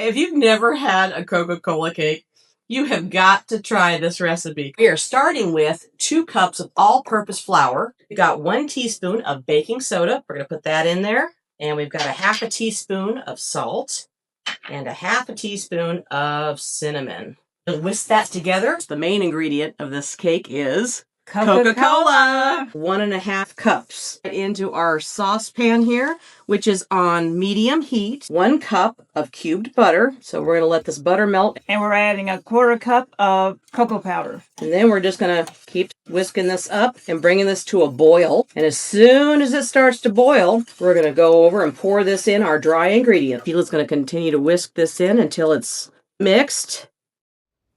If you've never had a Coca-Cola cake, you have got to try this recipe. We are starting with 2 cups of all-purpose flour. We got 1 teaspoon of baking soda. We're going to put that in there. And we've got a 1/2 teaspoon of salt and a 1/2 teaspoon of cinnamon. We'll whisk that together. The main ingredient of this cake is Coca-Cola. 1.5 cups into our saucepan here, which is on medium heat. 1 cup of cubed butter. So we're going to let this butter melt. And we're adding a 1/4 cup of cocoa powder. And then we're just going to keep whisking this up and bringing this to a boil. And as soon as it starts to boil, we're going to go over and pour this in our dry ingredient. Sheila's going to continue to whisk this in until it's mixed.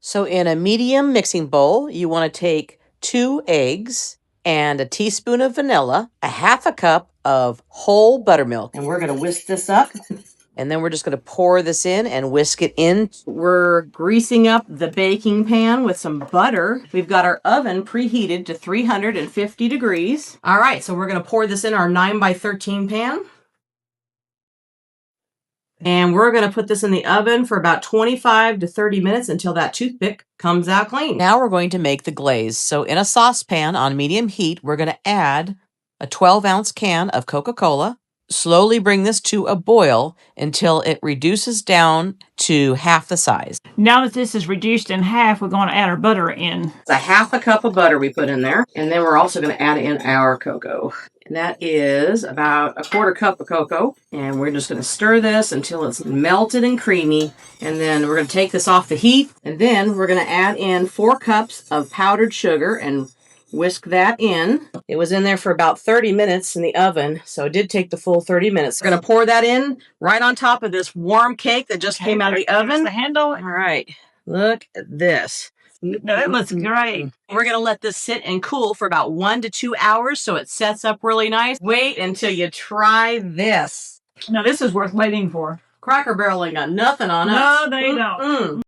So in a medium mixing bowl, you want to take 2 eggs and a teaspoon of vanilla, a 1/2 cup of whole buttermilk. And we're going to whisk this up. And then we're just going to pour this in and whisk it in. We're greasing up the baking pan with some butter. We've got our oven preheated to 350 degrees. All right, so we're going to pour this in our 9x13 pan. And we're going to put this in the oven for about 25 to 30 minutes until that toothpick comes out clean. Now we're going to make the glaze. So in a saucepan on medium heat, we're going to add a 12-ounce can of Coca-Cola. Slowly bring this to a boil until it reduces down to half the size. Now that this is reduced in half, we're going to add our butter in. It's a 1/2 cup of butter we put in there. And then we're also going to add in our cocoa. And that is about a 1/4 cup of cocoa. And we're just going to stir this until it's melted and creamy. And then we're going to take this off the heat. And then we're going to add in 4 cups of powdered sugar and whisk that in. It was in there for about 30 minutes in the oven, so it did take the full 30 minutes. We're going to pour that in right on top of this warm cake that just came out of the oven. The handle. All right, look at this. No, it looks great. We're going to let this sit and cool for about 1 to 2 hours so it sets up really nice. Wait until you try this. Now, this is worth waiting for. Cracker Barrel ain't got nothing on us. No, they don't.